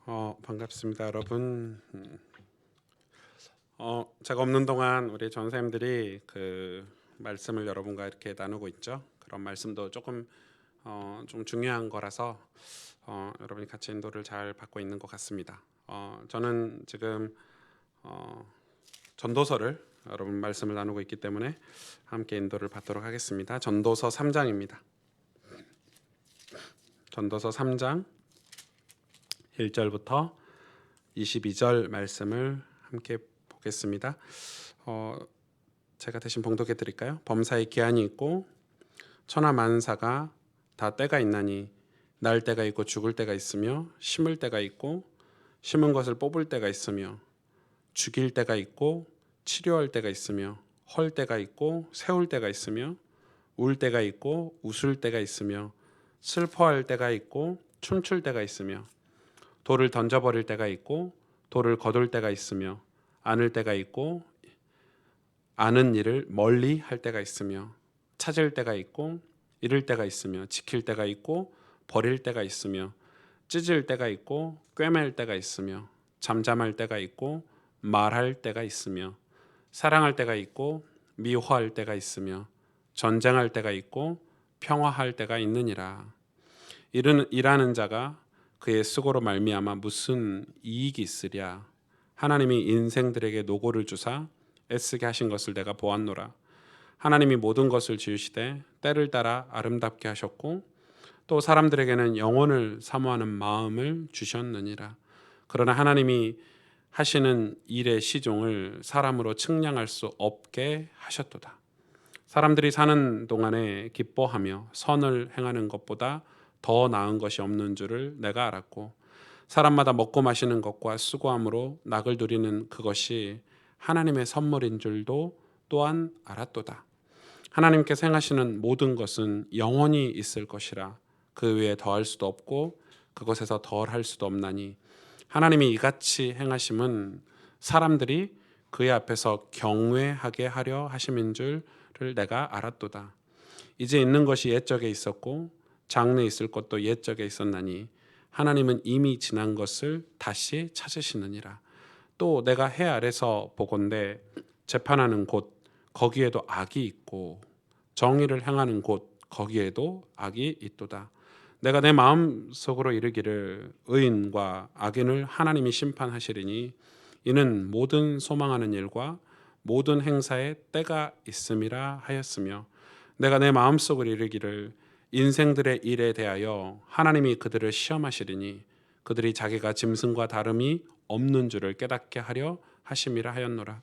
반갑습니다, 여러분. 제가 없는 동안 우리 전사님들이 그 말씀을 여러분과 이렇게 나누고 있죠. 그런 말씀도 조금 좀 중요한 거라서 여러분이 같이 인도를 잘 받고 있는 것 같습니다. 저는 지금 전도서를 여러분 말씀을 나누고 있기 때문에 함께 인도를 받도록 하겠습니다. 전도서 3장입니다. 전도서 3장 1절부터 22절 말씀을 함께 보겠습니다. 제가 대신 봉독해 드릴까요? 범사에 기한이 있고 천하 만사가 다 때가 있나니 날 때가 있고 죽을 때가 있으며 심을 때가 있고 심은 것을 뽑을 때가 있으며 죽일 때가 있고 치료할 때가 있으며 헐 때가 있고 세울 때가 있으며 울 때가 있고 웃을 때가 있으며 슬퍼할 때가 있고 춤출 때가 있으며 돌을 던져버릴 때가 있고 돌을 거둘 때가 있으며 안을 때가 있고 아는 일을 멀리 할 때가 있으며 찾을 때가 있고 잃을 때가 있으며 지킬 때가 있고 버릴 때가 있으며 찢을 때가 있고 꿰맬 때가 있으며 잠잠할 때가 있고 말할 때가 있으며 사랑할 때가 있고 미워할 때가 있으며 전쟁할 때가 있고 평화할 때가 있느니라. 일하는 자가 그의 수고로 말미암아 무슨 이익이 있으랴. 하나님이 인생들에게 노고를 주사 애쓰게 하신 것을 내가 보았노라. 하나님이 모든 것을 지으시되 때를 따라 아름답게 하셨고 또 사람들에게는 영혼을 사모하는 마음을 주셨느니라. 그러나 하나님이 하시는 일의 시종을 사람으로 측량할 수 없게 하셨도다. 사람들이 사는 동안에 기뻐하며 선을 행하는 것보다 더 나은 것이 없는 줄을 내가 알았고 사람마다 먹고 마시는 것과 수고함으로 낙을 누리는 그것이 하나님의 선물인 줄도 또한 알았도다. 하나님께서 행하시는 모든 것은 영원히 있을 것이라 그 위에 더할 수도 없고 그것에서 덜할 수도 없나니 하나님이 이같이 행하심은 사람들이 그의 앞에서 경외하게 하려 하심인 줄을 내가 알았도다. 이제 있는 것이 옛적에 있었고 장래 있을 것도 옛적에 있었나니 하나님은 이미 지난 것을 다시 찾으시느니라. 또 내가 해 아래서 보건대 재판하는 곳 거기에도 악이 있고 정의를 행하는 곳 거기에도 악이 있도다. 내가 내 마음속으로 이르기를 의인과 악인을 하나님이 심판하시리니 이는 모든 소망하는 일과 모든 행사에 때가 있음이라 하였으며 내가 내 마음속으로 이르기를 인생들의 일에 대하여 하나님이 그들을 시험하시리니 그들이 자기가 짐승과 다름이 없는 줄을 깨닫게 하려 하심이라 하였노라.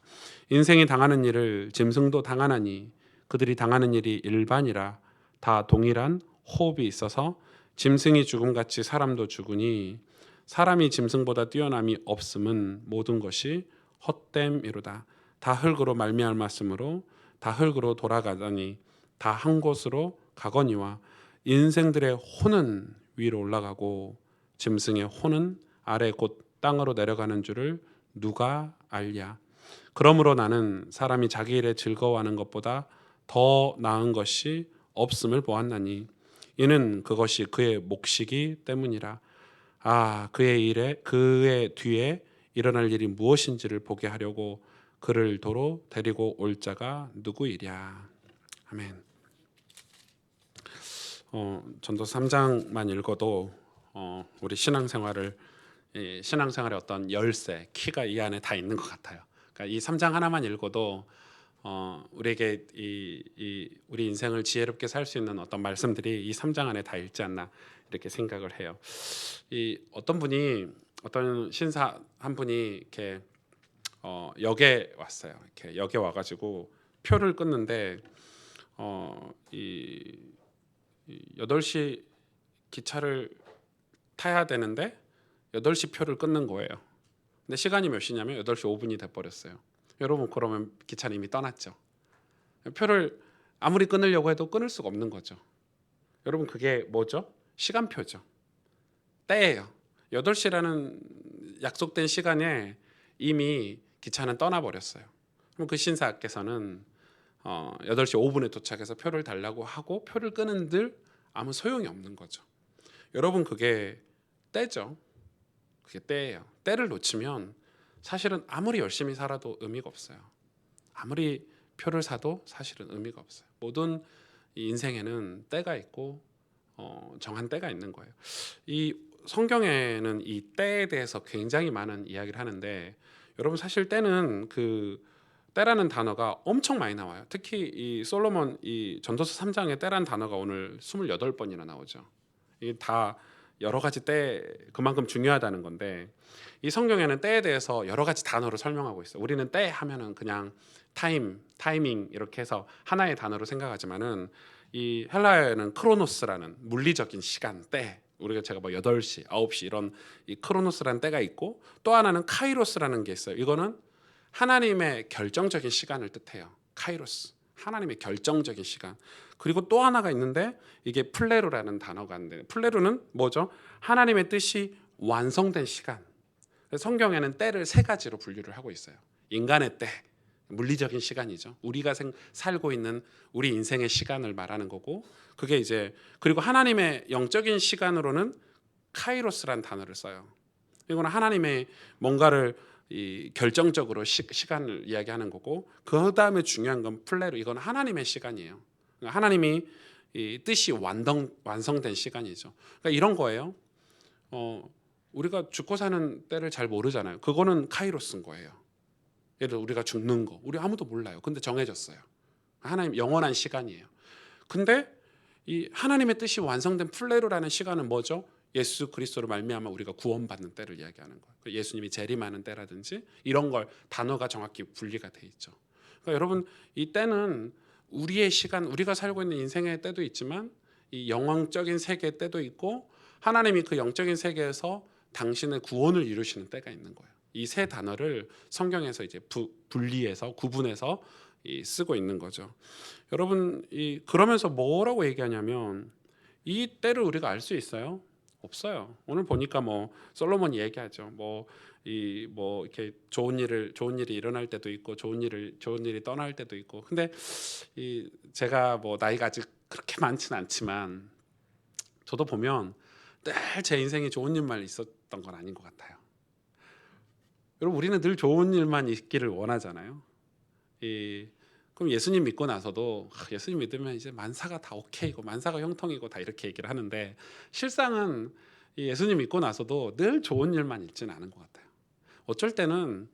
인생이 당하는 일을 짐승도 당하나니 그들이 당하는 일이 일반이라 다 동일한 호흡이 있어서 짐승이 죽음같이 사람도 죽으니 사람이 짐승보다 뛰어남이 없음은 모든 것이 헛됨이로다. 다 흙으로 말미암았으므로 다 흙으로 돌아가더니 다 한 곳으로 가거니와 인생들의 혼은 위로 올라가고 짐승의 혼은 아래 곧 땅으로 내려가는 줄을 누가 알랴. 그러므로 나는 사람이 자기 일에 즐거워하는 것보다 더 나은 것이 없음을 보았나니 이는 그것이 그의 몫이기 때문이라. 그의 뒤에 일어날 일이 무엇인지를 보게 하려고 그를 도로 데리고 올 자가 누구이랴. 아멘. 전도 3장만 읽어도 우리 신앙생활의 어떤 열쇠, 키가 이 안에 다 있는 것 같아요. 그러니까 이 3장 하나만 읽어도 우리에게 우리 인생을 지혜롭게 살 수 있는 어떤 말씀들이 이 3장 안에 다 있지 않나 이렇게 생각을 해요. 어떤 신사 한 분이 이렇게 역에 왔어요. 이렇게 역에 와가지고 표를 끊는데 이 8시 기차를 타야 되는데 8시 표를 끊는 거예요. 근데 시간이 몇 시냐면 8시 5분이 돼버렸어요. 여러분 그러면 기차는 이미 떠났죠. 표를 아무리 끊으려고 해도 끊을 수가 없는 거죠. 여러분 그게 뭐죠? 시간표죠. 때예요. 8시라는 약속된 시간에 이미 기차는 떠나버렸어요. 그럼 그 신사께서는 8시 5분에 도착해서 표를 달라고 하고 표를 끊은들 아무 소용이 없는 거죠. 여러분 그게 때죠. 그게 때예요. 때를 놓치면 사실은 아무리 열심히 살아도 의미가 없어요. 아무리 표를 사도 사실은 의미가 없어요. 모든 이 인생에는 때가 있고 정한 때가 있는 거예요. 이 성경에는 이 때에 대해서 굉장히 많은 이야기를 하는데 여러분 사실 때는 때라는 단어가 엄청 많이 나와요. 특히 이 솔로몬 이 전도서 3장에 때라는 단어가 오늘 28번이나 나오죠. 이게 다 여러 가지 때 그만큼 중요하다는 건데 이 성경에는 때에 대해서 여러 가지 단어로 설명하고 있어요. 우리는 때 하면은 그냥 타이밍 이렇게 해서 하나의 단어로 생각하지만은 이 헬라어에는 크로노스라는 물리적인 시간, 때 우리가 제가 뭐 8시, 9시 이런 이 크로노스라는 때가 있고 또 하나는 카이로스라는 게 있어요. 이거는 하나님의 결정적인 시간을 뜻해요. 카이로스. 하나님의 결정적인 시간. 그리고 또 하나가 있는데 이게 플레루라는 단어가 있는데 플레루는 뭐죠? 하나님의 뜻이 완성된 시간. 성경에는 때를 세 가지로 분류를 하고 있어요. 인간의 때, 물리적인 시간이죠. 우리가 살고 있는 우리 인생의 시간을 말하는 거고 그게 이제 그리고 하나님의 영적인 시간으로는 카이로스라는 단어를 써요. 이거는 하나님의 뭔가를 이 결정적으로 시간을 이야기하는 거고 그 다음에 중요한 건 플레로 이건 하나님의 시간이에요. 그러니까 하나님이 이 뜻이 완성된 시간이죠. 그러니까 이런 거예요. 우리가 죽고 사는 때를 잘 모르잖아요. 그거는 카이로스인 거예요. 예를 들어 우리가 죽는 거 우리 아무도 몰라요. 근데 정해졌어요. 하나님 영원한 시간이에요. 근데 이 하나님의 뜻이 완성된 플레로라는 시간은 뭐죠? 예수 그리스도로 말미암아 우리가 구원받는 때를 이야기하는 거예요. 예수님이 재림하는 때라든지 이런 걸 단어가 정확히 분리가 돼 있죠. 그러니까 여러분 이 때는 우리의 시간, 우리가 살고 있는 인생의 때도 있지만 이 영광적인 세계의 때도 있고 하나님이 그 영적인 세계에서 당신의 구원을 이루시는 때가 있는 거예요. 이 세 단어를 성경에서 이제 분리해서 구분해서 쓰고 있는 거죠. 여러분 그러면서 뭐라고 얘기하냐면 이 때를 우리가 알 수 있어요? 없어요. 오늘 보니까 뭐 솔로몬이 얘기하죠. 뭐 이렇게 좋은 일이 일어날 때도 있고 좋은 일이 떠날 때도 있고. 근데 제가 뭐 나이가 아직 그렇게 많지는 않지만 저도 보면 늘 제 인생에 좋은 일만 있었던 건 아닌 것 같아요. 여러분 우리는 늘 좋은 일만 있기를 원하잖아요. 그럼 예수님 믿고 나서도 예수님 믿으면 이제 만사가 다 오케이고 만사가 형통이고 다 이렇게 얘기를 하는데 실상은 이 예수님 믿고 나서도 늘 좋은 일만 있지는 않은 것 같아요. 어쩔 때는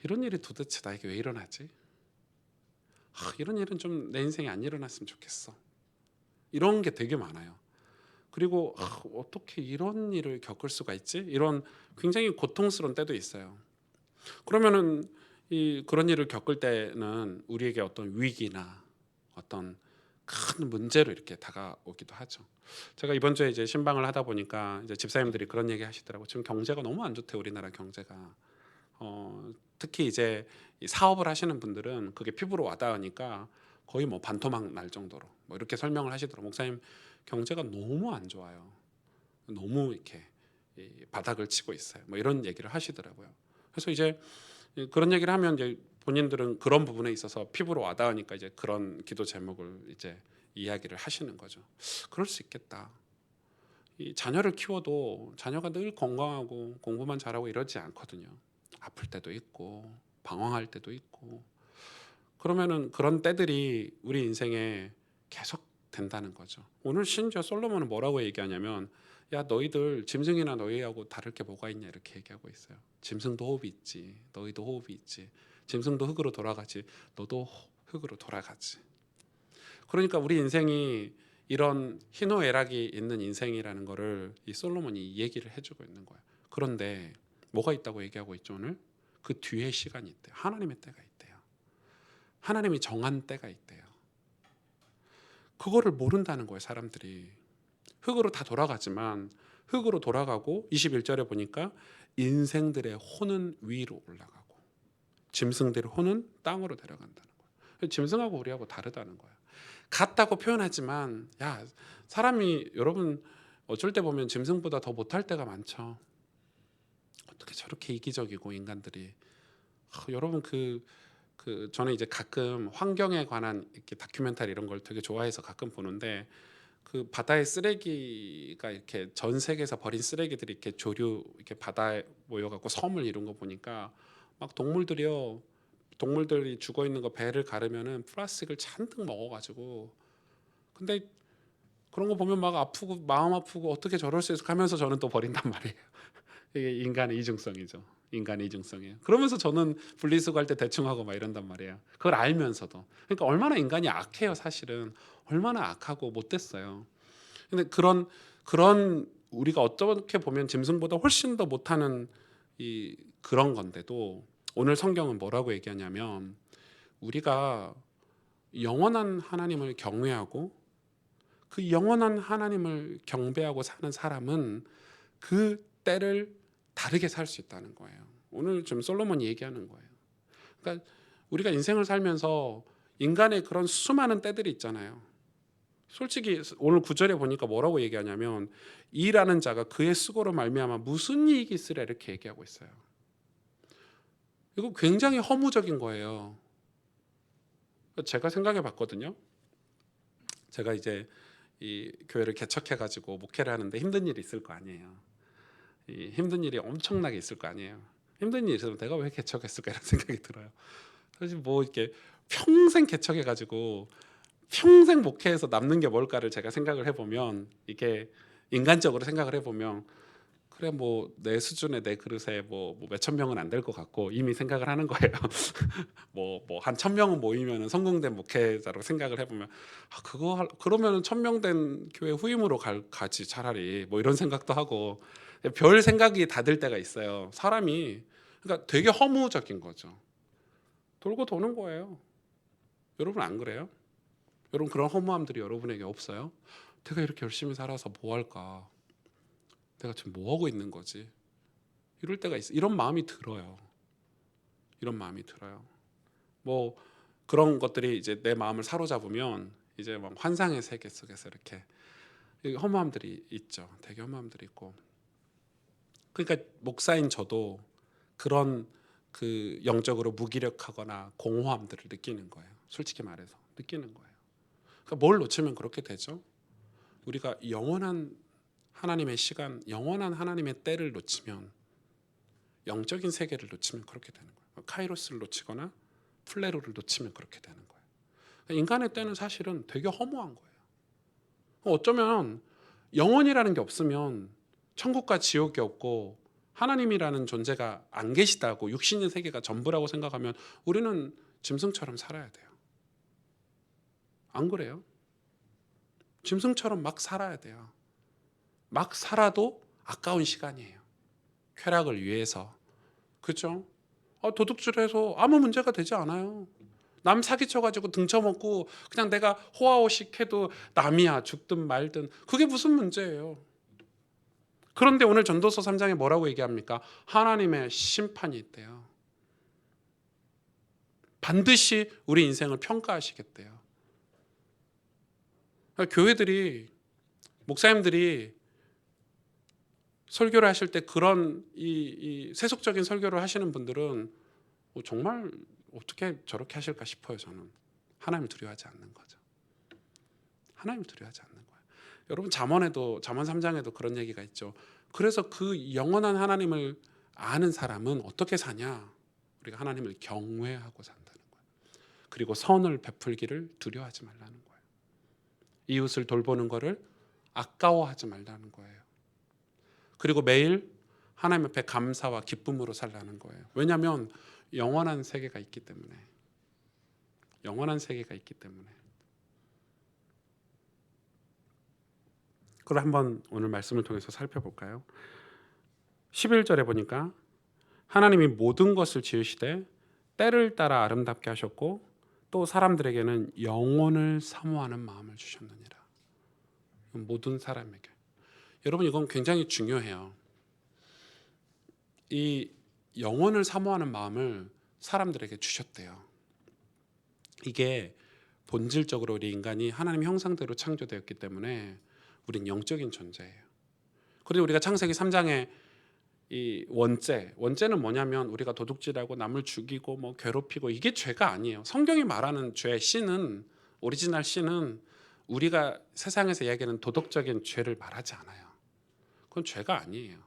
이런 일이 도대체 나에게 왜 일어나지? 이런 일은 좀 내 인생에 안 일어났으면 좋겠어. 이런 게 되게 많아요. 그리고 어떻게 이런 일을 겪을 수가 있지? 이런 굉장히 고통스러운 때도 있어요. 그러면은 그런 일을 겪을 때는 우리에게 어떤 위기나 어떤 큰 문제로 이렇게 다가오기도 하죠. 제가 이번 주에 이제 신방을 하다 보니까 이제 집사님들이 그런 얘기 하시더라고요. 지금 경제가 너무 안 좋대 우리나라 경제가. 특히 이제 이 사업을 하시는 분들은 그게 피부로 와닿으니까 거의 뭐 반토막 날 정도로 뭐 이렇게 설명을 하시더라고요. 목사님 경제가 너무 안 좋아요. 너무 이렇게 바닥을 치고 있어요. 뭐 이런 얘기를 하시더라고요. 그래서 이제 그런 얘기를 하면 이제 본인들은 그런 부분에 있어서 피부로 와닿으니까 이제 그런 기도 제목을 이제 이야기를 하시는 거죠. 그럴 수 있겠다. 이 자녀를 키워도 자녀가 늘 건강하고 공부만 잘하고 이러지 않거든요. 아플 때도 있고 방황할 때도 있고 그러면은 그런 때들이 우리 인생에 계속 된다는 거죠. 오늘 심지어 솔로몬은 뭐라고 얘기하냐면 야 너희들 짐승이나 너희하고 다를 게 뭐가 있냐 이렇게 얘기하고 있어요. 짐승도 호흡이 있지. 너희도 호흡이 있지. 짐승도 흙으로 돌아가지. 너도 흙으로 돌아가지. 그러니까 우리 인생이 이런 희노애락이 있는 인생이라는 거를 이 솔로몬이 얘기를 해주고 있는 거예요. 그런데 뭐가 있다고 얘기하고 있죠 오늘? 그 뒤에 시간이 있대요. 하나님의 때가 있대요. 하나님이 정한 때가 있대요. 그거를 모른다는 거예요 사람들이. 흙으로 다 돌아가지만 흙으로 돌아가고 21절에 보니까 인생들의 혼은 위로 올라가고 짐승들의 혼은 땅으로 내려간다는 거예요. 짐승하고 우리하고 다르다는 거예요. 같다고 표현하지만 야 사람이 여러분 어쩔 때 보면 짐승보다 더 못할 때가 많죠. 어떻게 저렇게 이기적이고 인간들이 여러분 저는 이제 가끔 환경에 관한 이렇게 다큐멘터리 이런 걸 되게 좋아해서 가끔 보는데 그 바다의 쓰레기가 이렇게 전 세계에서 버린 쓰레기들이 이렇게 조류 이렇게 바다에 모여갖고 섬을 이룬 거 보니까 막 동물들이 죽어 있는 거 배를 가르면은 플라스틱을 잔뜩 먹어가지고 근데 그런 거 보면 막 아프고 마음 아프고 어떻게 저럴 수 있을까 하면서 저는 또 버린단 말이에요. 이게 인간의 이중성이죠. 인간의 이중성이에요. 그러면서 저는 분리수거할 때 대충 하고 막 이런단 말이에요. 그걸 알면서도. 그러니까 얼마나 인간이 악해요, 사실은. 얼마나 악하고 못됐어요. 근데 그런 우리가 어떻게 보면 짐승보다 훨씬 더 못하는 이 그런 건데도 오늘 성경은 뭐라고 얘기하냐면 우리가 영원한 하나님을 경외하고 그 영원한 하나님을 경배하고 사는 사람은 그 때를 다르게 살 수 있다는 거예요. 오늘 좀 솔로몬이 얘기하는 거예요. 그러니까 우리가 인생을 살면서 인간의 그런 수많은 때들이 있잖아요. 솔직히 오늘 9절에 보니까 뭐라고 얘기하냐면 이라는 자가 그의 수고로 말미암아 무슨 이익이 있으랴 이렇게 얘기하고 있어요. 이거 굉장히 허무적인 거예요. 제가 생각해 봤거든요. 제가 이제 이 교회를 개척해가지고 목회를 하는데 힘든 일이 있을 거 아니에요. 이 힘든 일이 엄청나게 있을 거 아니에요. 힘든 일이 있으면 내가 왜 개척했을까 이런 생각이 들어요. 사실 뭐 이렇게 평생 개척해가지고 평생 목회해서 남는 게 뭘까를 제가 생각을 해보면 이게 인간적으로 생각을 해보면 그래 뭐 내 수준의 내 그릇에 뭐 몇천 명은 안 될 것 같고 이미 생각을 하는 거예요. 뭐 한 1,000명은 모이면은 성공된 목회자로 생각을 해보면 그러면은 1,000명 된 교회 후임으로 가지 차라리 뭐 이런 생각도 하고 별 생각이 다 들 때가 있어요. 사람이 그러니까 되게 허무적인 거죠. 돌고 도는 거예요. 여러분 안 그래요? 여러분 그런 허무함들이 여러분에게 없어요? 내가 이렇게 열심히 살아서 뭐 할까? 내가 지금 뭐 하고 있는 거지? 이럴 때가 있어. 이런 마음이 들어요. 이런 마음이 들어요. 뭐 그런 것들이 이제 내 마음을 사로잡으면 이제 막 환상의 세계 속에서 이렇게 허무함들이 있죠. 되게 허무함들이 있고. 그러니까 목사인 저도 그런 그 영적으로 무기력하거나 공허함들을 느끼는 거예요. 솔직히 말해서 느끼는 거예요. 그러니까 뭘 놓치면 그렇게 되죠. 우리가 영원한 하나님의 시간, 영원한 하나님의 때를 놓치면 영적인 세계를 놓치면 그렇게 되는 거예요. 카이로스를 놓치거나 플레로를 놓치면 그렇게 되는 거예요. 인간의 때는 사실은 되게 허무한 거예요. 어쩌면 영원이라는 게 없으면 천국과 지옥이 없고 하나님이라는 존재가 안 계시다고 육신의 세계가 전부라고 생각하면 우리는 짐승처럼 살아야 돼요. 안 그래요? 짐승처럼 막 살아야 돼요. 막 살아도 아까운 시간이에요. 쾌락을 위해서. 그렇죠? 도둑질해서 아무 문제가 되지 않아요. 남 사기쳐가지고 등쳐먹고 그냥 내가 호화호식 해도 남이야 죽든 말든 그게 무슨 문제예요. 그런데 오늘 전도서 3장에 뭐라고 얘기합니까? 하나님의 심판이 있대요. 반드시 우리 인생을 평가하시겠대요. 교회들이 목사님들이 설교를 하실 때 그런 이 세속적인 설교를 하시는 분들은 정말 어떻게 저렇게 하실까 싶어요. 저는 하나님을 두려워하지 않는 거죠. 하나님을 두려워하지 않는 거예요. 여러분 잠언 3장에도 그런 얘기가 있죠. 그래서 그 영원한 하나님을 아는 사람은 어떻게 사냐? 우리가 하나님을 경외하고 산다는 거예요. 그리고 선을 베풀기를 두려워하지 말라는 거예요. 이웃을 돌보는 거를 아까워하지 말라는 거예요. 그리고 매일 하나님 앞에 감사와 기쁨으로 살라는 거예요. 왜냐하면 영원한 세계가 있기 때문에. 영원한 세계가 있기 때문에. 그걸 한번 오늘 말씀을 통해서 살펴볼까요? 11절에 보니까 하나님이 모든 것을 지으시되 때를 따라 아름답게 하셨고 또 사람들에게는 영혼을 사모하는 마음을 주셨느니라. 모든 사람에게. 여러분 이건 굉장히 중요해요. 이 영혼을 사모하는 마음을 사람들에게 주셨대요. 이게 본질적으로 우리 인간이 하나님 형상대로 창조되었기 때문에 우린 영적인 존재예요. 그리고 우리가 창세기 3장에 이 원죄는 뭐냐면 우리가 도둑질하고 남을 죽이고 뭐 괴롭히고 이게 죄가 아니에요. 성경이 말하는 죄, 신은 오리지널 신은 우리가 세상에서 이야기하는 도덕적인 죄를 말하지 않아요. 그건 죄가 아니에요.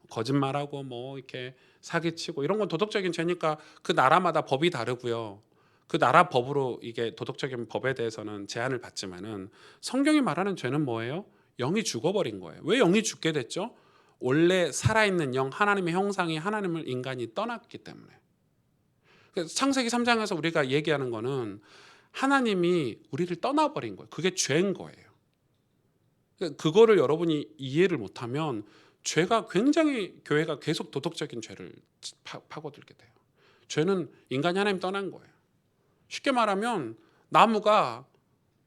거짓말하고 뭐 이렇게 사기치고 이런 건 도덕적인 죄니까 그 나라마다 법이 다르고요. 그 나라 법으로 이게 도덕적인 법에 대해서는 제한을 받지만은 성경이 말하는 죄는 뭐예요? 영이 죽어버린 거예요. 왜 영이 죽게 됐죠? 원래 살아있는 영, 하나님의 형상이 하나님을 인간이 떠났기 때문에. 그래서 창세기 3장에서 우리가 얘기하는 거는 하나님이 우리를 떠나버린 거예요. 그게 죄인 거예요. 그거를 여러분이 이해를 못하면 죄가 굉장히 교회가 계속 도덕적인 죄를 파고들게 돼요. 죄는 인간이 하나님 떠난 거예요. 쉽게 말하면 나무가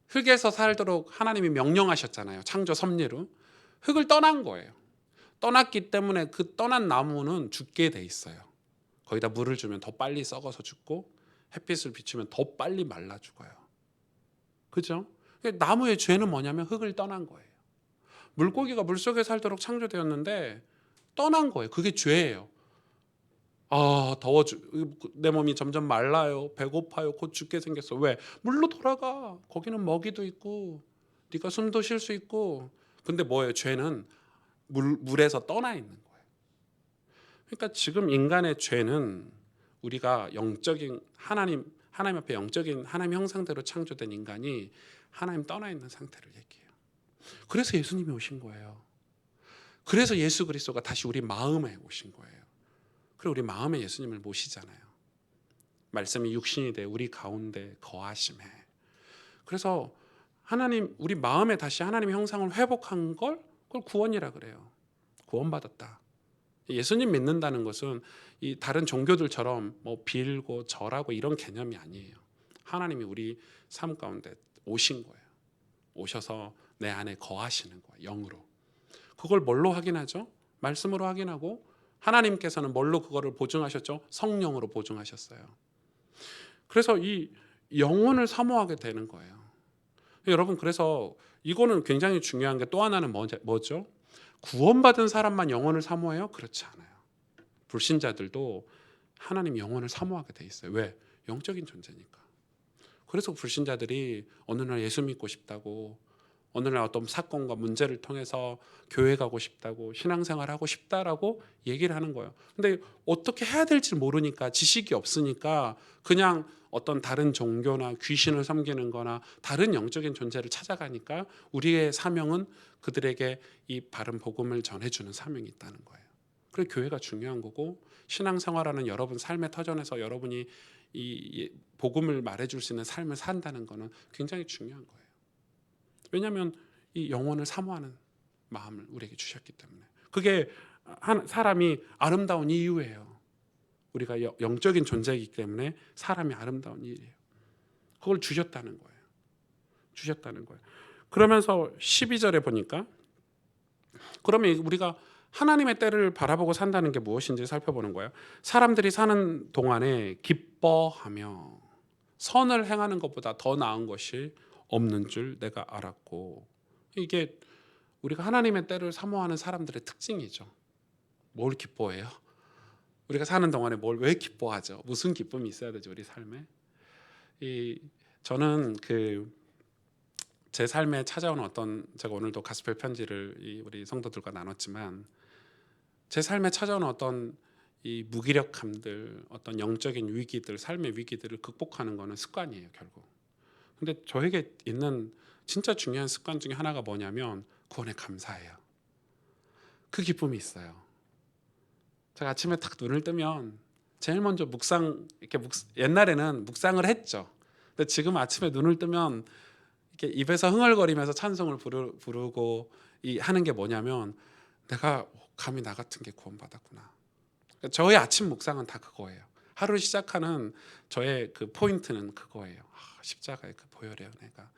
흙에서 살도록 하나님이 명령하셨잖아요. 창조 섭리로. 흙을 떠난 거예요. 떠났기 때문에 그 떠난 나무는 죽게 돼 있어요. 거기다 물을 주면 더 빨리 썩어서 죽고 햇빛을 비추면 더 빨리 말라 죽어요. 그죠? 나무의 죄는 뭐냐면 흙을 떠난 거예요. 물고기가 물속에 살도록 창조되었는데 떠난 거예요. 그게 죄예요. 더워 내 몸이 점점 말라요. 배고파요. 곧 죽게 생겼어. 왜? 물로 돌아가. 거기는 먹이도 있고 네가 숨도 쉴 수 있고. 근데 뭐예요? 죄는 물에서 떠나 있는 거예요. 그러니까 지금 인간의 죄는 우리가 영적인 하나님 앞에 영적인 하나님 형상대로 창조된 인간이 하나님 떠나 있는 상태를 얘기해요. 그래서 예수님이 오신 거예요. 그래서 예수 그리스도가 다시 우리 마음에 오신 거예요. 그리고 우리 마음에 예수님을 모시잖아요. 말씀이 육신이 돼 우리 가운데 거하심에. 그래서 하나님 우리 마음에 다시 하나님의 형상을 회복한 걸 그걸 구원이라 그래요. 구원받았다. 예수님 믿는다는 것은 이 다른 종교들처럼 뭐 빌고 절하고 이런 개념이 아니에요. 하나님이 우리 삶 가운데 오신 거예요. 오셔서 내 안에 거하시는 거예요. 영으로. 그걸 뭘로 확인하죠? 말씀으로 확인하고 하나님께서는 뭘로 그거를 보증하셨죠? 성령으로 보증하셨어요. 그래서 이 영혼을 사모하게 되는 거예요. 여러분 그래서 이거는 굉장히 중요한 게 또 하나는 뭐죠? 구원받은 사람만 영혼을 사모해요? 그렇지 않아요. 불신자들도 하나님 영혼을 사모하게 돼 있어요. 왜? 영적인 존재니까. 그래서 불신자들이 어느 날 예수 믿고 싶다고 어느 날 어떤 사건과 문제를 통해서 교회 가고 싶다고 신앙생활 하고 싶다라고 얘기를 하는 거예요. 근데 어떻게 해야 될지 모르니까 지식이 없으니까 그냥 어떤 다른 종교나 귀신을 섬기는 거나 다른 영적인 존재를 찾아가니까 우리의 사명은 그들에게 이 바른 복음을 전해주는 사명이 있다는 거예요. 그래서 교회가 중요한 거고 신앙생활하는 여러분 삶의 터전에서 여러분이 이 복음을 말해줄 수 있는 삶을 산다는 거는 굉장히 중요한 거예요. 왜냐하면 이 영혼을 사모하는 마음을 우리에게 주셨기 때문에 그게 사람이 아름다운 이유예요. 우리가 영적인 존재이기 때문에 사람이 아름다운 일이에요. 그걸 주셨다는 거예요. 주셨다는 거예요. 그러면서 12절에 보니까 그러면 우리가 하나님의 때를 바라보고 산다는 게 무엇인지 살펴보는 거예요. 사람들이 사는 동안에 기뻐하며 선을 행하는 것보다 더 나은 것이 없는 줄 내가 알았고 이게 우리가 하나님의 때를 사모하는 사람들의 특징이죠. 뭘 기뻐해요? 우리가 사는 동안에 왜 기뻐하죠? 무슨 기쁨이 있어야 되죠 우리 삶에? 저는 제 삶에 찾아오는 어떤 제가 오늘도 가스펠 편지를 우리 성도들과 나눴지만 제 삶에 찾아오는 어떤 이 무기력함들, 어떤 영적인 위기들, 삶의 위기들을 극복하는 거는 습관이에요 결국. 근데 저에게 있는 진짜 중요한 습관 중에 하나가 뭐냐면 구원에 감사해요. 그 기쁨이 있어요. 제가 아침에 딱 눈을 뜨면 제일 먼저 옛날에는 묵상을 했죠. 근데 지금 아침에 눈을 뜨면 이렇게 입에서 흥얼거리면서 찬송을 부르고 하는 게 뭐냐면 내가 감히 나 같은 게 구원받았구나. 저의 아침 묵상은 다 그거예요. 하루를 시작하는 저의 그 포인트는 그거예요. 십자가의 그 보혈의 은혜가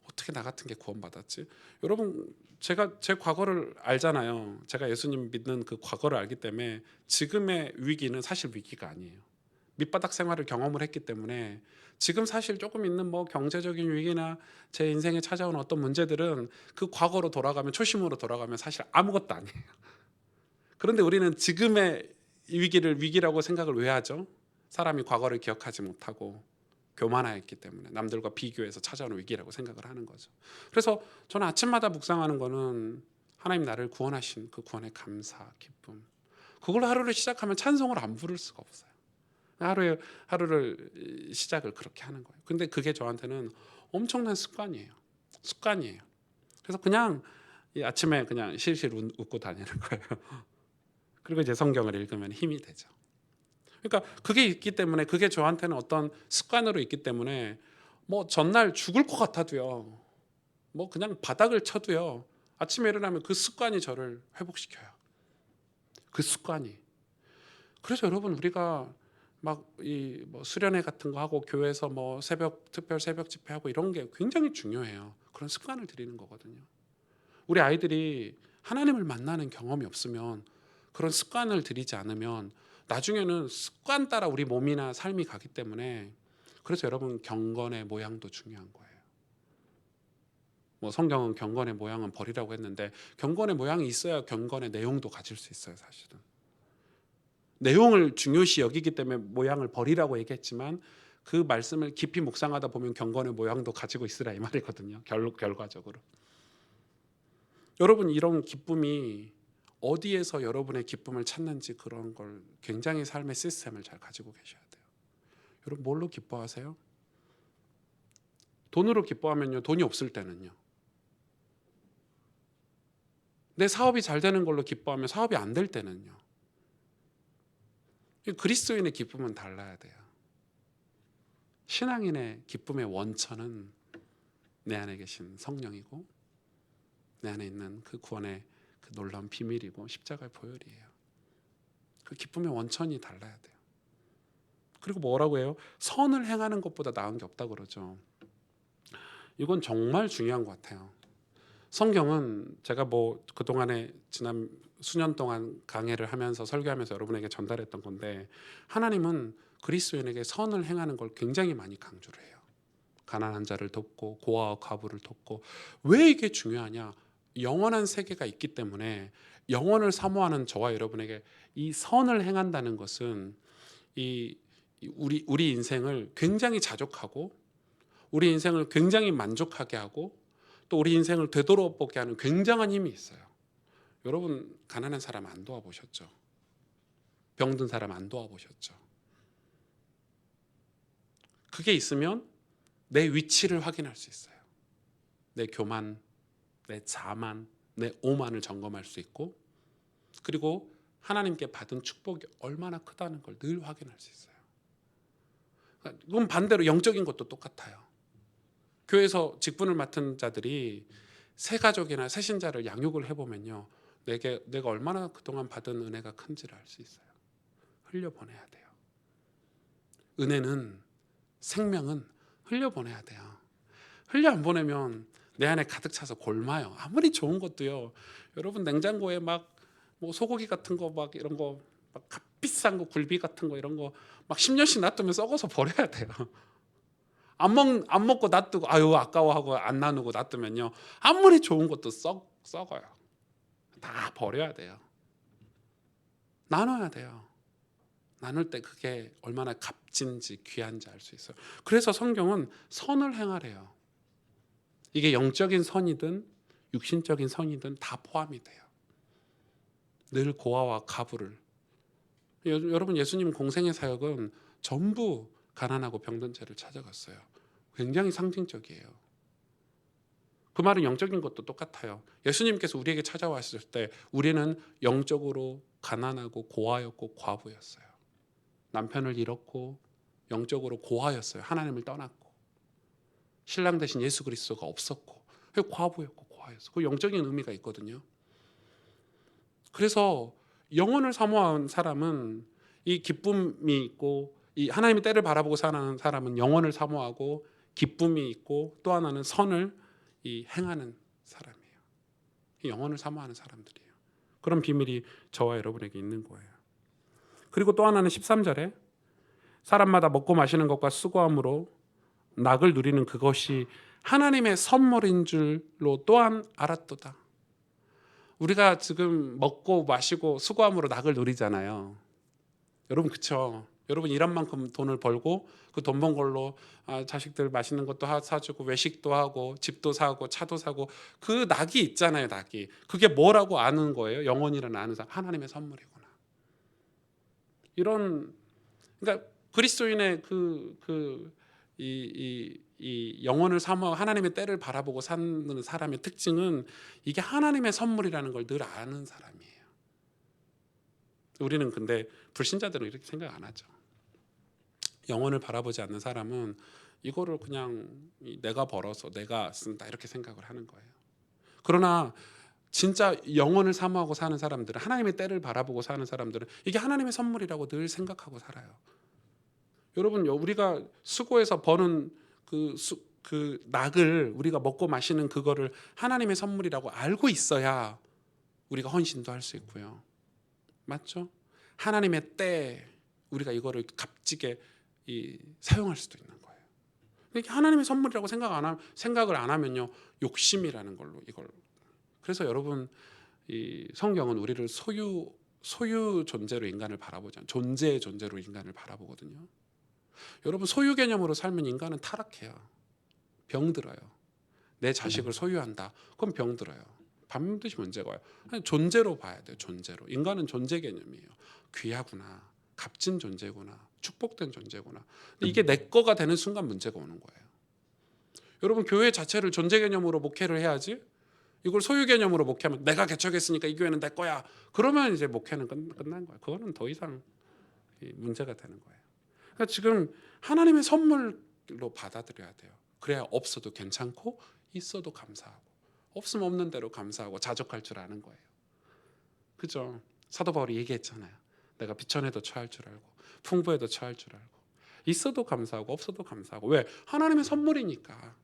어떻게 나 같은 게 구원받았지? 여러분 제가 제 과거를 알잖아요. 제가 예수님 믿는 그 과거를 알기 때문에 지금의 위기는 사실 위기가 아니에요. 밑바닥 생활을 경험을 했기 때문에 지금 사실 조금 있는 뭐 경제적인 위기나 제 인생에 찾아온 어떤 문제들은 그 과거로 돌아가면 초심으로 돌아가면 사실 아무것도 아니에요. 그런데 우리는 지금의 위기를 위기라고 생각을 왜 하죠? 사람이 과거를 기억하지 못하고 교만하였기 때문에 남들과 비교해서 찾아오는 위기라고 생각을 하는 거죠. 그래서 저는 아침마다 묵상하는 거는 하나님 나를 구원하신 그 구원의 감사, 기쁨. 그걸로 하루를 시작하면 찬송을 안 부를 수가 없어요. 하루를 시작을 그렇게 하는 거예요. 근데 그게 저한테는 엄청난 습관이에요. 습관이에요. 그래서 그냥 아침에 그냥 실실 웃고 다니는 거예요. 그리고 이제 성경을 읽으면 힘이 되죠. 그러니까 그게 있기 때문에, 그게 저한테는 어떤 습관으로 있기 때문에 뭐 전날 죽을 것 같아도요, 뭐 그냥 바닥을 쳐도요, 아침에 일어나면 그 습관이 저를 회복시켜요. 그 습관이. 그래서 여러분, 우리가 막 이 뭐 수련회 같은 거 하고 교회에서 뭐 특별 새벽 집회하고 이런 게 굉장히 중요해요. 그런 습관을 들이는 거거든요. 우리 아이들이 하나님을 만나는 경험이 없으면, 그런 습관을 들이지 않으면 나중에는 습관 따라 우리 몸이나 삶이 가기 때문에, 그래서 여러분, 경건의 모양도 중요한 거예요. 뭐 성경은 경건의 모양은 버리라고 했는데, 경건의 모양이 있어야 경건의 내용도 가질 수 있어요. 사실은 내용을 중요시 여기기 때문에 모양을 버리라고 얘기했지만, 그 말씀을 깊이 묵상하다 보면 경건의 모양도 가지고 있으라 이 말이거든요. 결과적으로 여러분, 이런 기쁨이 어디에서 여러분의 기쁨을 찾는지, 그런 걸 굉장히 삶의 시스템을 잘 가지고 계셔야 돼요. 여러분, 뭘로 기뻐하세요? 돈으로 기뻐하면요, 돈이 없을 때는요. 내 사업이 잘 되는 걸로 기뻐하면 사업이 안 될 때는요. 그리스도인의 기쁨은 달라야 돼요. 신앙인의 기쁨의 원천은 내 안에 계신 성령이고, 내 안에 있는 그 구원의 그 놀라운 비밀이고, 십자가의 보혈이에요. 그 기쁨의 원천이 달라야 돼요. 그리고 뭐라고 해요? 선을 행하는 것보다 나은 게 없다고 그러죠. 이건 정말 중요한 것 같아요. 성경은 제가 뭐 그동안에 지난 수년 동안 강해를 하면서 설교하면서 여러분에게 전달했던 건데, 하나님은 그리스도인에게 선을 행하는 걸 굉장히 많이 강조를 해요. 가난한 자를 돕고 고아와 과부를 돕고. 왜 이게 중요하냐? 영원한 세계가 있기 때문에, 영원을 사모하는 저와 여러분에게 이 선을 행한다는 것은 우리 인생을 굉장히 자족하고, 우리 인생을 굉장히 만족하게 하고, 또 우리 인생을 되돌아보게 하는 굉장한 힘이 있어요. 여러분, 가난한 사람 안 도와보셨죠? 병든 사람 안 도와보셨죠? 그게 있으면 내 위치를 확인할 수 있어요. 내 교만, 내 자만, 내 오만을 점검할 수 있고, 그리고 하나님께 받은 축복이 얼마나 크다는 걸 늘 확인할 수 있어요. 그럼 반대로 영적인 것도 똑같아요. 교회에서 직분을 맡은 자들이 새 가족이나 새 신자를 양육을 해보면요, 내가 얼마나 그동안 받은 은혜가 큰지를 알 수 있어요. 흘려보내야 돼요. 은혜는, 생명은 흘려보내야 돼요. 흘려 안 보내면 내 안에 가득 차서 골마요. 아무리 좋은 것도요, 여러분, 냉장고에 막 뭐 소고기 같은 거 막 이런 거 막 값비싼 거, 굴비 같은 거 이런 거 막 10년씩 놔두면 썩어서 버려야 돼요. 안 먹고 놔두고 아유 아까워하고 안 나누고 놔두면요, 아무리 좋은 것도 썩어요. 다 버려야 돼요. 나눠야 돼요. 나눌 때 그게 얼마나 값진지 귀한지 알 수 있어요. 그래서 성경은 선을 행하래요. 이게 영적인 선이든 육신적인 선이든 다 포함이 돼요. 늘 고아와 과부를. 여러분, 예수님 공생의 사역은 전부 가난하고 병든 자를 찾아갔어요. 굉장히 상징적이에요. 그 말은 영적인 것도 똑같아요. 예수님께서 우리에게 찾아왔을 때 우리는 영적으로 가난하고 고아였고 과부였어요. 남편을 잃었고 영적으로 고아였어요. 하나님을 떠났고 신랑 대신 예수 그리스도가 없었고 과부였고 고아였어요. 그 영적인 의미가 있거든요. 그래서 영혼을 사모한 사람은 이 기쁨이 있고, 이 하나님의 때를 바라보고 사는 사람은 영혼을 사모하고 기쁨이 있고, 또 하나는 선을 행하는 사람이에요. 영혼을 사모하는 사람들이에요. 그런 비밀이 저와 여러분에게 있는 거예요. 그리고 또 하나는 13절에 사람마다 먹고 마시는 것과 수고함으로 낙을 누리는 그것이 하나님의 선물인 줄로 또한 알았도다. 우리가 지금 먹고 마시고 수고함으로 낙을 누리잖아요. 여러분, 그쵸? 여러분 일한 만큼 돈을 벌고 그 돈 번 걸로 자식들 맛있는 것도 사주고 외식도 하고 집도 사고 차도 사고 그 낙이 있잖아요. 낙이. 그게 뭐라고 아는 거예요? 영혼이라는 아는 사람. 하나님의 선물이구나. 이런 그러니까 그리스도인의 이 영혼을 사모하고 하나님의 때를 바라보고 사는 사람의 특징은 이게 하나님의 선물이라는 걸 늘 아는 사람이에요. 우리는 근데 불신자들은 이렇게 생각 안 하죠. 영혼을 바라보지 않는 사람은 이거를 그냥 내가 벌어서 내가 쓴다 이렇게 생각을 하는 거예요. 그러나 진짜 영혼을 사모하고 사는 사람들은 하나님의 때를 바라보고 사는 사람들은 이게 하나님의 선물이라고 늘 생각하고 살아요. 여러분 우리가 수고해서 버는 그 낙을 우리가 먹고 마시는 그거를 하나님의 선물이라고 알고 있어야 우리가 헌신도 할 수 있고요. 맞죠? 하나님의 때 우리가 이거를 값지게 사용할 수도 있는 거예요. 이게 하나님의 선물이라고 생각을 안 하면요 욕심이라는 걸로 이걸. 그래서 여러분 이 성경은 우리를 소유 존재로 인간을 바라보지 않아요. 존재의 존재로 인간을 바라보거든요. 여러분 소유 개념으로 살면 인간은 타락해요. 병들어요. 내 자식을 소유한다. 그럼 병들어요. 반드시 문제가 와요. 존재로 봐야 돼요. 존재로. 인간은 존재 개념이에요. 귀하구나. 값진 존재구나. 축복된 존재구나. 근데 이게 내 거가 되는 순간 문제가 오는 거예요. 여러분 교회 자체를 존재 개념으로 목회를 해야지. 이걸 소유 개념으로 목회하면 내가 개척했으니까 이 교회는 내 거야. 그러면 이제 목회는 끝난 거예요. 그거는 더 이상 문제가 되는 거예요. 그러니까 지금 하나님의 선물로 받아들여야 돼요. 그래야 없어도 괜찮고 있어도 감사하고 없으면 없는 대로 감사하고 자족할 줄 아는 거예요. 그죠? 사도 바울이 얘기했잖아요. 내가 비천에도 처할 줄 알고 풍부에도 처할 줄 알고 있어도 감사하고 없어도 감사하고. 왜? 하나님의 선물이니까.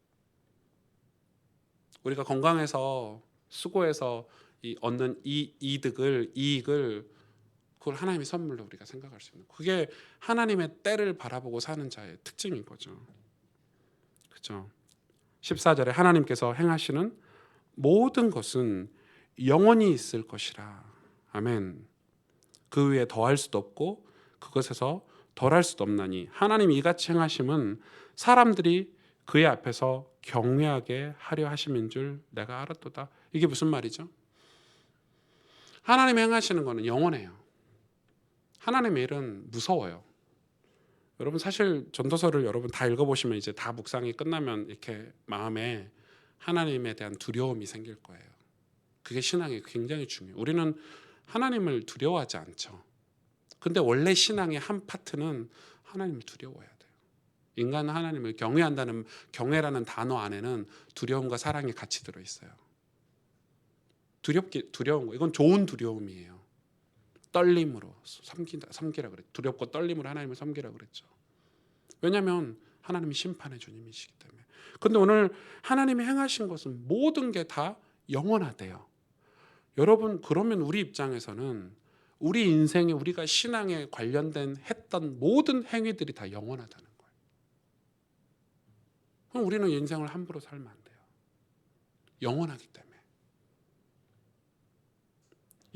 우리가 건강해서 수고해서 얻는 이익을 그걸 하나님의 선물로 우리가 생각할 수 있는. 그게 하나님의 때를 바라보고 사는 자의 특징인 거죠. 그죠? 14절에 하나님께서 행하시는 모든 것은 영원히 있을 것이라. 아멘. 그 위에 더할 수도 없고 그것에서 덜할 수도 없나니 하나님이 이같이 행하심은 사람들이 그의 앞에서 경외하게 하려 하심인 줄 내가 알았도다. 이게 무슨 말이죠? 하나님이 행하시는 거는 영원해요. 하나님의 일은 무서워요. 여러분 사실 전도서를 여러분 다 읽어보시면 이제 다 묵상이 끝나면 이렇게 마음에 하나님에 대한 두려움이 생길 거예요. 그게 신앙이 굉장히 중요해요. 우리는 하나님을 두려워하지 않죠. 근데 원래 신앙의 한 파트는 하나님을 두려워해야 돼요. 인간은 하나님을 경외라는 단어 안에는 두려움과 사랑이 같이 들어있어요. 두려운 거 이건 좋은 두려움이에요. 떨림으로 섬기라 그랬죠. 두렵고 떨림으로 하나님을 섬기라 그랬죠. 왜냐하면 하나님이 심판의 주님이시기 때문에. 그런데 오늘 하나님이 행하신 것은 모든 게 다 영원하대요. 여러분 그러면 우리 입장에서는 우리 인생에 우리가 신앙에 관련된 했던 모든 행위들이 다 영원하다는 거예요. 그럼 우리는 인생을 함부로 살면 안 돼요. 영원하기 때문에.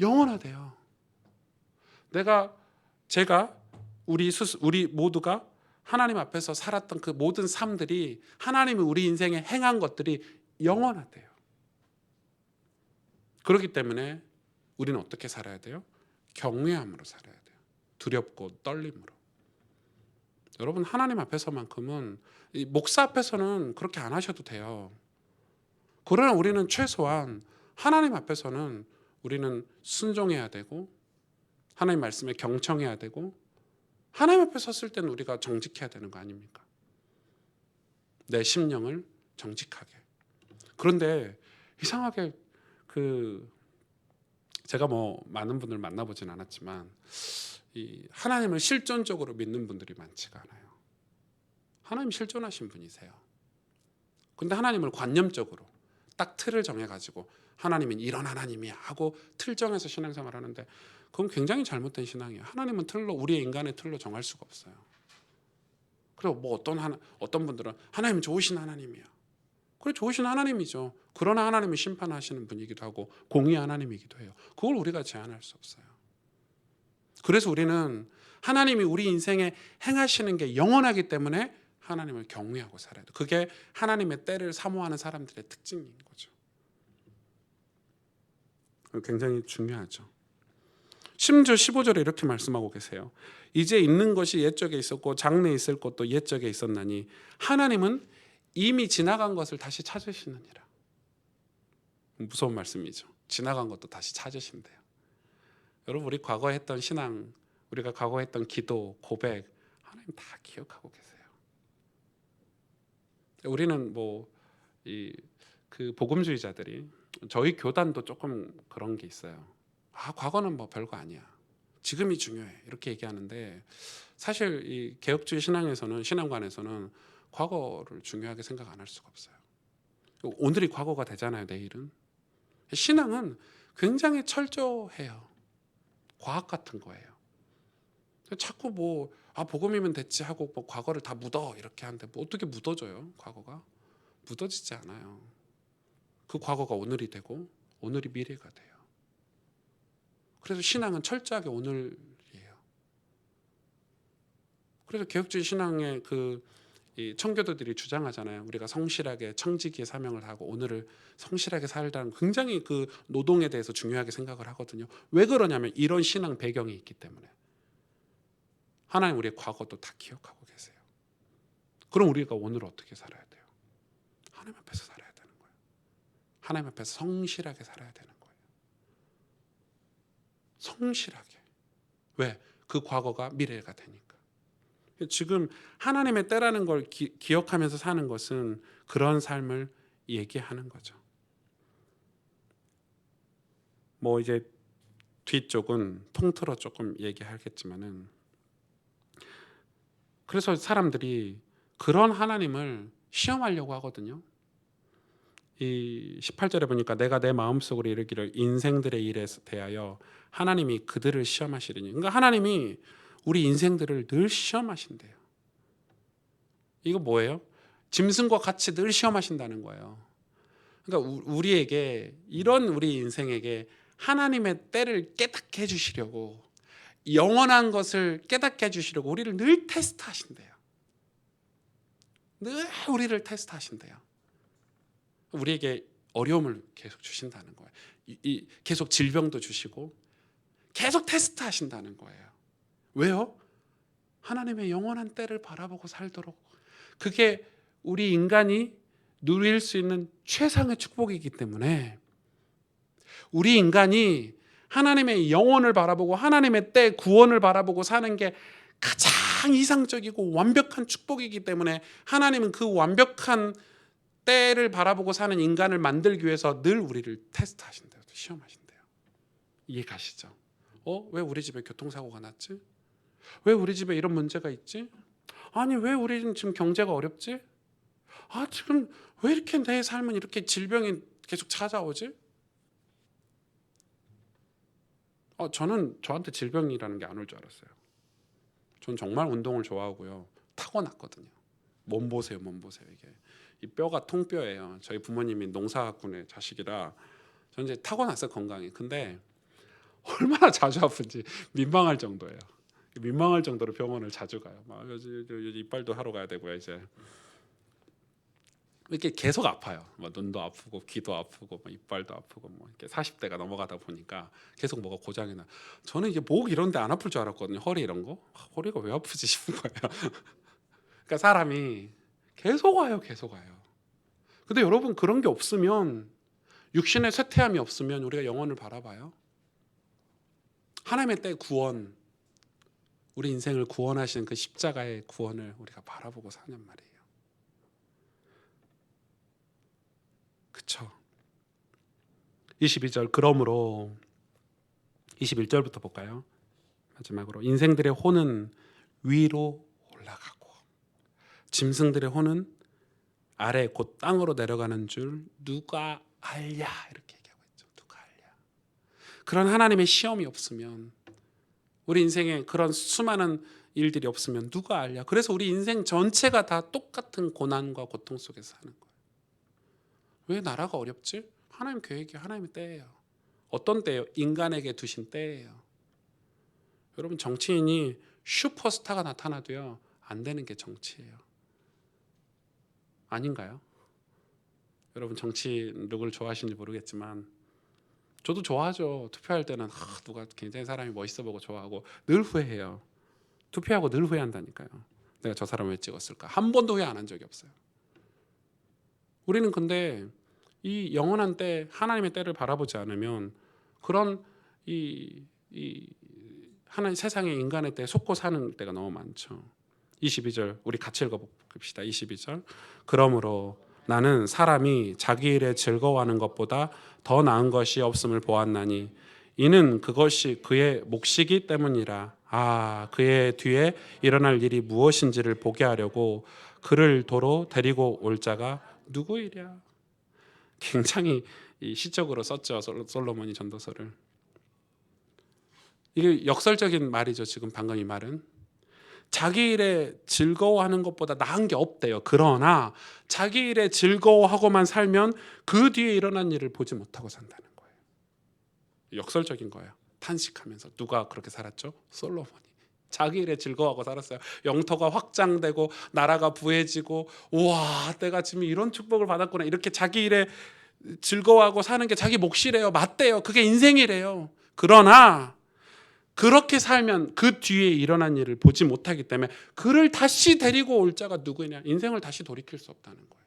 영원하대요. 제가 우리 모두가 하나님 앞에서 살았던 그 모든 삶들이 하나님이 우리 인생에 행한 것들이 영원하대요. 그렇기 때문에 우리는 어떻게 살아야 돼요? 경외함으로 살아야 돼요. 두렵고 떨림으로. 여러분 하나님 앞에서만큼은 목사 앞에서는 그렇게 안 하셔도 돼요. 그러나 우리는 최소한 하나님 앞에서는 우리는 순종해야 되고 하나님 말씀에 경청해야 되고 하나님 앞에 섰을 때는 우리가 정직해야 되는 거 아닙니까? 내 심령을 정직하게. 그런데 이상하게 제가 많은 분들 만나보진 않았지만 하나님을 실존적으로 믿는 분들이 많지가 않아요. 하나님 실존하신 분이세요. 근데 하나님을 관념적으로 딱 틀을 정해가지고 하나님은 이런 하나님이야 하고 틀 정해서 신앙생활 하는데 그건 굉장히 잘못된 신앙이에요. 하나님은 우리의 인간의 틀로 정할 수가 없어요. 그리고 어떤 분들은 하나님은 좋으신 하나님이야. 그래 좋으신 하나님이죠. 그러나 하나님은 심판하시는 분이기도 하고 공의 하나님이기도 해요. 그걸 우리가 제한할 수 없어요. 그래서 우리는 하나님이 우리 인생에 행하시는 게 영원하기 때문에 하나님을 경외하고 살아야 돼요. 그게 하나님의 때를 사모하는 사람들의 특징인 거죠. 굉장히 중요하죠. 심지어 15절에 이렇게 말씀하고 계세요. 이제 있는 것이 옛적에 있었고 장래에 있을 것도 옛적에 있었나니 하나님은 이미 지나간 것을 다시 찾으시느니라. 무서운 말씀이죠. 지나간 것도 다시 찾으신대요. 여러분, 우리 과거에 했던 신앙, 우리가 과거에 했던 기도, 고백, 하나님 다 기억하고 계세요. 우리는 그 복음주의자들이, 저희 교단도 조금 그런 게 있어요. 과거는 별거 아니야, 지금이 중요해, 이렇게 얘기하는데, 사실 이 개혁주의 신앙관에서는 과거를 중요하게 생각 안 할 수가 없어요. 오늘이 과거가 되잖아요, 내일은. 신앙은 굉장히 철저해요. 과학 같은 거예요. 자꾸 복음이면 됐지 하고 과거를 다 묻어 이렇게 하는데, 어떻게 묻어져요? 과거가 묻어지지 않아요. 그 과거가 오늘이 되고 오늘이 미래가 돼요. 그래서 신앙은 철저하게 오늘이에요. 그래서 개혁주의 신앙의 이 청교도들이 주장하잖아요. 우리가 성실하게 청지기의 사명을 하고 오늘을 성실하게 살다는, 굉장히 그 노동에 대해서 중요하게 생각을 하거든요. 왜 그러냐면 이런 신앙 배경이 있기 때문에. 하나님 우리의 과거도 다 기억하고 계세요. 그럼 우리가 오늘 어떻게 살아야 돼요? 하나님 앞에서 살아야 되는 거예요. 하나님 앞에서 성실하게 살아야 되는 거예요. 성실하게. 왜? 그 과거가 미래가 되니까. 지금 하나님의 때라는 걸 기억하면서 사는 것은 그런 삶을 얘기하는 거죠. 이제 뒤쪽은 통틀어 조금 얘기하겠지만은, 그래서 사람들이 그런 하나님을 시험하려고 하거든요. 이 18절에 보니까 내가 내 마음속으로 이르기를 인생들의 일에 대하여 하나님이 그들을 시험하시리니. 그러니까 하나님이 우리 인생들을 늘 시험하신대요. 이거 뭐예요? 짐승과 같이 늘 시험하신다는 거예요. 그러니까 우리에게, 이런 우리 인생에게 하나님의 때를 깨닫게 해주시려고, 영원한 것을 깨닫게 해주시려고 우리를 늘 테스트하신대요. 늘 우리를 테스트하신대요. 우리에게 어려움을 계속 주신다는 거예요. 계속 질병도 주시고 계속 테스트하신다는 거예요. 왜요? 하나님의 영원한 때를 바라보고 살도록. 그게 우리 인간이 누릴 수 있는 최상의 축복이기 때문에, 우리 인간이 하나님의 영혼을 바라보고 하나님의 때 구원을 바라보고 사는 게 가장 이상적이고 완벽한 축복이기 때문에, 하나님은 그 완벽한 때를 바라보고 사는 인간을 만들기 위해서 늘 우리를 테스트하신대요. 시험하신대요. 이해 가시죠? 왜 우리 집에 교통사고가 났지? 왜 우리 집에 이런 문제가 있지? 아니, 왜 우리는 지금 경제가 어렵지? 지금 왜 이렇게 내 삶은 이렇게 질병이 계속 찾아오지? 저는 저한테 질병이라는 게 안 올 줄 알았어요. 전 정말 운동을 좋아하고요. 타고났거든요. 몸 보세요, 이게. 이 뼈가 통뼈예요. 저희 부모님이 농사꾼의 자식이라 전 이제 타고났어요, 건강이. 근데 얼마나 자주 아픈지 민망할 정도예요. 민망할 정도로 병원을 자주 가요. 요즘 이빨도 하러 가야 되고요. 이제 이렇게 계속 아파요. 눈도 아프고 귀도 아프고 이빨도 아프고 이렇게 40대가 넘어가다 보니까 계속 뭐가 고장이 나. 저는 이게 목 이런 데 안 아플 줄 알았거든요. 허리 이런 거. 허리가 왜 아프지 싶은 거예요. 그러니까 사람이 계속 와요. 근데 여러분, 그런 게 없으면, 육신의 쇠퇴함이 없으면 우리가 영혼을 바라봐요? 하나님의 때 구원, 우리 인생을 구원하시는 그 십자가의 구원을 우리가 바라보고 사냔 말이에요. 그쵸? 22절, 그러므로 21절부터 볼까요? 마지막으로, 인생들의 혼은 위로 올라가고 짐승들의 혼은 아래 곧 땅으로 내려가는 줄 누가 알랴, 이렇게 얘기하고 있죠. 누가 알랴. 그런 하나님의 시험이 없으면, 우리 인생에 그런 수많은 일들이 없으면 누가 알랴. 그래서 우리 인생 전체가 다 똑같은 고난과 고통 속에서 사는 거예요. 왜 나라가 어렵지? 하나님 계획이, 하나님의 때예요. 어떤 때예요? 인간에게 두신 때예요. 여러분 정치인이 슈퍼스타가 나타나도요 안 되는 게 정치예요. 아닌가요? 여러분 정치 누굴 좋아하시는지 모르겠지만 저도 좋아하죠. 투표할 때는 누가 굉장히 사람이 멋있어 보고 좋아하고 늘 후회해요. 투표하고 늘 후회한다니까요. 내가 저 사람 왜 찍었을까? 한 번도 후회 안 한 적이 없어요. 우리는 근데 이 영원한 때 하나님의 때를 바라보지 않으면 그런 이 하나님 세상의 인간의 때에 속고 사는 때가 너무 많죠. 22절 우리 같이 읽어봅시다. 22절 그러므로 나는 사람이 자기 일에 즐거워하는 것보다 더 나은 것이 없음을 보았나니 이는 그것이 그의 몫이기 때문이라. 그의 뒤에 일어날 일이 무엇인지를 보게 하려고 그를 도로 데리고 올 자가 누구이랴. 굉장히 시적으로 썼죠. 솔로몬이 전도서를. 이게 역설적인 말이죠. 지금 방금 이 말은 자기 일에 즐거워하는 것보다 나은 게 없대요. 그러나 자기 일에 즐거워하고만 살면 그 뒤에 일어난 일을 보지 못하고 산다는 거예요. 역설적인 거예요. 탄식하면서. 누가 그렇게 살았죠? 솔로몬이. 자기 일에 즐거워하고 살았어요. 영토가 확장되고 나라가 부해지고 우와 내가 지금 이런 축복을 받았구나. 이렇게 자기 일에 즐거워하고 사는 게 자기 몫이래요. 맞대요. 그게 인생이래요. 그러나 그렇게 살면 그 뒤에 일어난 일을 보지 못하기 때문에 그를 다시 데리고 올 자가 누구냐? 인생을 다시 돌이킬 수 없다는 거예요.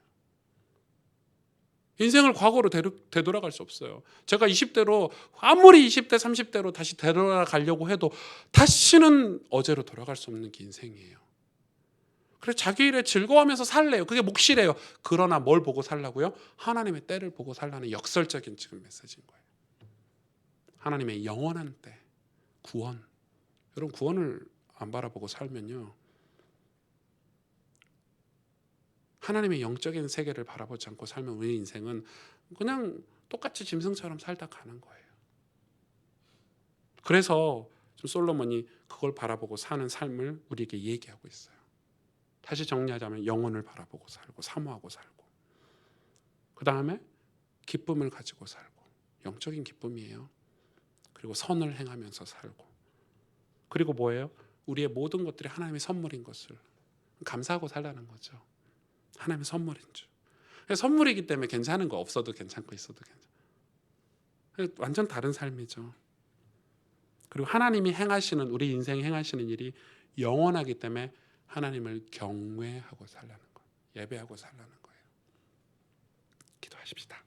인생을 과거로 되돌아갈 수 없어요. 제가 20대로 아무리 20대 30대로 다시 되돌아가려고 해도 다시는 어제로 돌아갈 수 없는 게 인생이에요. 그래서 자기 일에 즐거워하면서 살래요. 그게 몫이래요. 그러나 뭘 보고 살라고요? 하나님의 때를 보고 살라는 역설적인 지금 메시지인 거예요. 하나님의 영원한 때, 구원. 여러분 구원을 안 바라보고 살면요. 하나님의 영적인 세계를 바라보지 않고 살면 우리 인생은 그냥 똑같이 짐승처럼 살다 가는 거예요. 그래서 솔로몬이 그걸 바라보고 사는 삶을 우리에게 얘기하고 있어요. 다시 정리하자면 영혼을 바라보고 살고 사모하고 살고 그 다음에 기쁨을 가지고 살고 영적인 기쁨이에요. 그리고 선을 행하면서 살고 그리고 뭐예요? 우리의 모든 것들이 하나님의 선물인 것을 감사하고 살라는 거죠. 하나님의 선물인 줄. 선물이기 때문에 괜찮은 거 없어도 괜찮고 있어도 괜찮아. 완전 다른 삶이죠. 그리고 하나님이 행하시는 우리 인생에 행하시는 일이 영원하기 때문에 하나님을 경외하고 살라는 거예요. 예배하고 살라는 거예요. 기도하십시다.